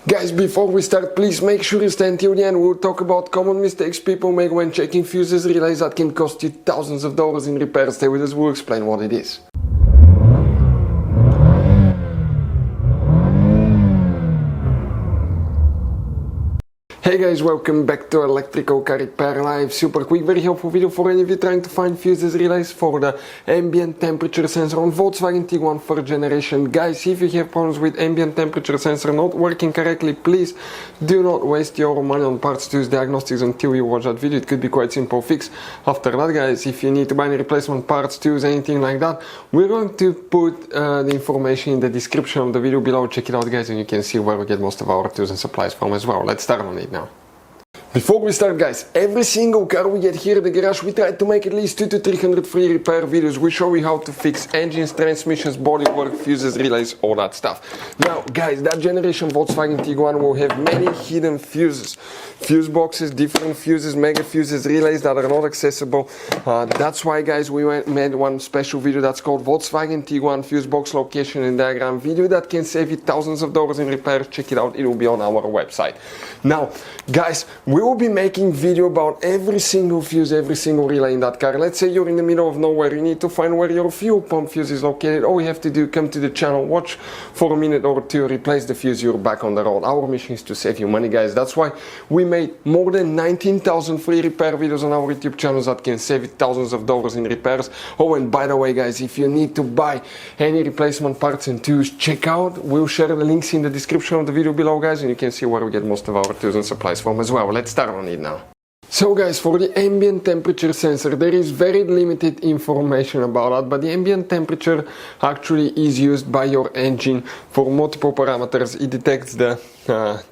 Guys, before we start, please make sure you stay until the end. We'll talk about common mistakes people make when checking fuses, relays that can cost you thousands of dollars in repairs. Stay with us, we'll explain what it is. Hey guys, welcome back to Electrical Car Repair Live. Super quick, very helpful video for any of you trying to find fuses relays for the ambient temperature sensor on Volkswagen Tiguan 3rd generation. Guys, if you have problems with ambient temperature sensor not working correctly, please do not waste your money on parts to use diagnostics until you watch that video. It could be quite simple fix. After that, guys, if you need to buy any replacement parts to use anything like that, we're going to put the information in the description of the video below. Check it out, guys, and you can see where we get most of our tools and supplies from as well. Let's start on it now. Before we start, guys, every single car we get here at the garage, we try to make at least 200 to 300 free repair videos. We show you how to fix engines, transmissions, bodywork, fuses, relays, all that stuff. Now, guys, that generation Volkswagen Tiguan will have many hidden fuses. Fuse boxes, different fuses, mega fuses, relays that are not accessible. That's why, guys, we made one special video that's called Volkswagen Tiguan Fuse Box Location and Diagram video that can save you thousands of dollars in repairs. Check it out, it will be on our website. Now, guys, we will be making video about every single fuse, every single relay in that car. Let's say you're in the middle of nowhere, you need to find where your fuel pump fuse is located. All you have to do, come to the channel, watch for a minute or two, replace the fuse, you're back on the road. Our mission is to save you money, guys. That's why we made more than 19,000 free repair videos on our YouTube channels that can save you thousands of dollars in repairs. Oh, and by the way, guys, if you need to buy any replacement parts and tools, check out, we'll share the links in the description of the video below, guys, and you can see where we get most of our tools and supplies from as well. Let's start on it now. So guys, for the ambient temperature sensor, there is very limited information about that, but the ambient temperature actually is used by your engine for multiple parameters. It detects the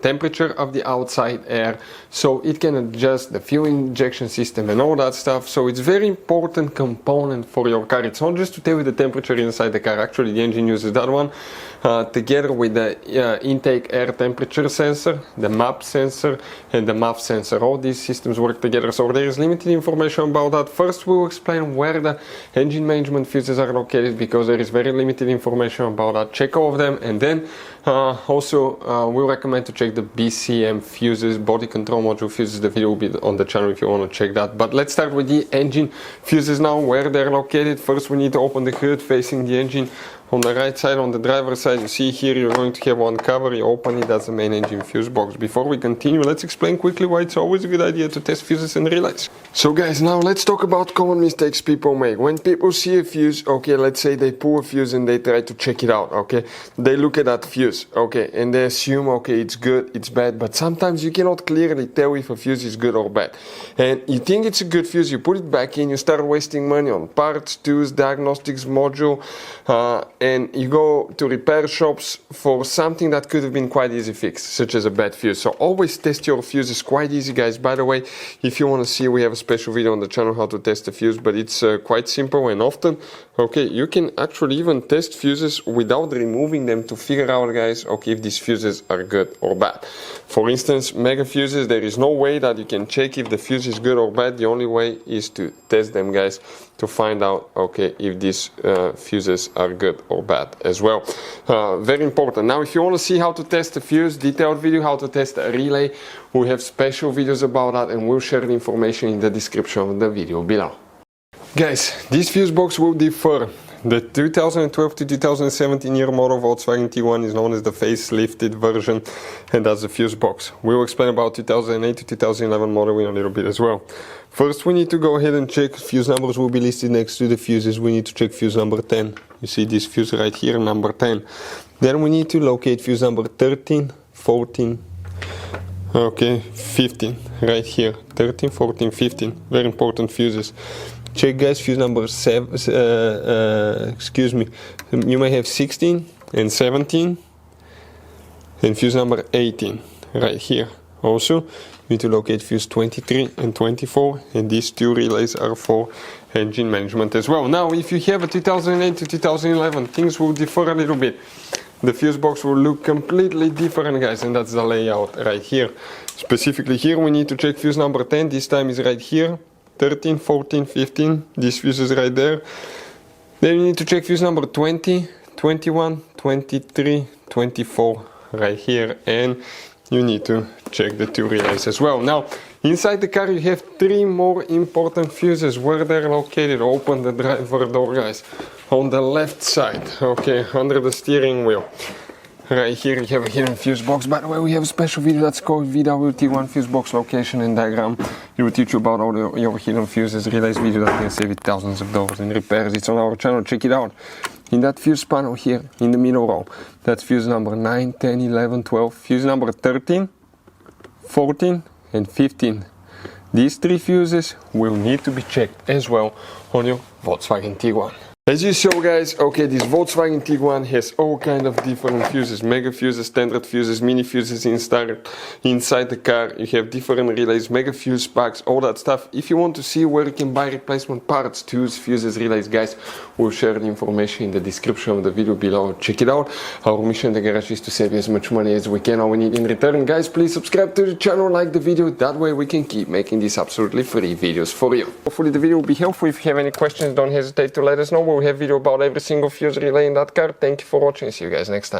temperature of the outside air, so it can adjust the fuel injection system and all that stuff. So it's very important component for your car. It's not just to tell you the temperature inside the car. Actually, the engine uses that one together with the intake air temperature sensor, the MAP sensor, and the MAF sensor. All these systems work together, so there is limited information about that. First, we'll explain where the engine management fuses are located, because there is very limited information about that. Check all of them, and then also we recommend to check the BCM fuses, body control module fuses. The video will be on the channel if you want to check that. But let's start with the engine fuses now, where they're located. First, we need to open the hood facing the engine. On the right side, on the driver's side, you see here you're going to have one cover. You open it, that's the main engine fuse box. Before we continue, let's explain quickly why it's always a good idea to test fuses and relays. So guys, now let's talk about common mistakes people make. When people see a fuse, okay, let's say they pull a fuse and they try to check it out, okay? They look at that fuse, okay, and they assume, okay, it's good, it's bad, but sometimes you cannot clearly tell if a fuse is good or bad. And you think it's a good fuse, you put it back in, you start wasting money on parts, tools, diagnostics module, and you go to repair shops for something that could have been quite easy fixed, such as a bad fuse. So always test your fuses. Quite easy, guys. By the way, if you want to see, we have a special video on the channel how to test a fuse, but it's quite simple and often, okay, you can actually even test fuses without removing them to figure out, guys, okay, if these fuses are good or bad. For instance, mega fuses, there is no way that you can check if the fuse is good or bad. The only way is to test them, guys, to find out, okay, if these fuses are good or bad as well. Very important. Now, if you want to see how to test a fuse, detailed video how to test a relay, we have special videos about that, and we'll share the information in the description of the video below. Guys, this fuse box will differ. The 2012 to 2017 year model Volkswagen Tiguan is known as the facelifted version, and that's the fuse box. We'll explain about 2008 to 2011 model in a little bit as well. First, we need to go ahead and check. Fuse numbers will be listed next to the fuses. We need to check fuse number 10. You see this fuse right here, number 10. Then we need to locate fuse number 13, 14, okay, 15, right here. 13, 14, 15. Very important fuses. Check, guys, fuse number 7, excuse me, you may have 16 and 17, and fuse number 18, right here. Also, you need to locate fuse 23 and 24, and these two relays are for engine management as well. Now, if you have a 2008 to 2011, things will differ a little bit. The fuse box will look completely different, guys, and that's the layout right here. Specifically here, we need to check fuse number 10, this time is right here. 13, 14, 15, this fuse is right there. Then you need to check fuse number 20, 21, 23, 24, right here, and you need to check the 2 relays as well. Now, inside the car you have 3 more important fuses. Where they're located, open the driver door, guys. On the left side, okay, under the steering wheel. Right here you have a hidden fuse box. By the way, we have a special video that's called VW Tiguan fuse box location and diagram. It will teach you about all your hidden fuses, relays video that can save you thousands of dollars in repairs. It's on our channel, check it out. In that fuse panel here, in the middle row, that's fuse number 9, 10, 11, 12, fuse number 13, 14 and 15. These 3 fuses will need to be checked as well on your Volkswagen Tiguan. As you saw, guys, okay, this Volkswagen Tiguan has all kind of different fuses, mega fuses, standard fuses, mini fuses inside the car. You have different relays, mega fuse packs, all that stuff. If you want to see where you can buy replacement parts, tools, fuses, relays, guys, we'll share the information in the description of the video below. Check it out. Our mission in the garage is to save you as much money as we can. All we need in return, guys, please subscribe to the channel, like the video. That way we can keep making these absolutely free videos for you. Hopefully the video will be helpful. If you have any questions, don't hesitate to let us know. We have video about every single fuse relay in that car. Thank you for watching. See you guys next time.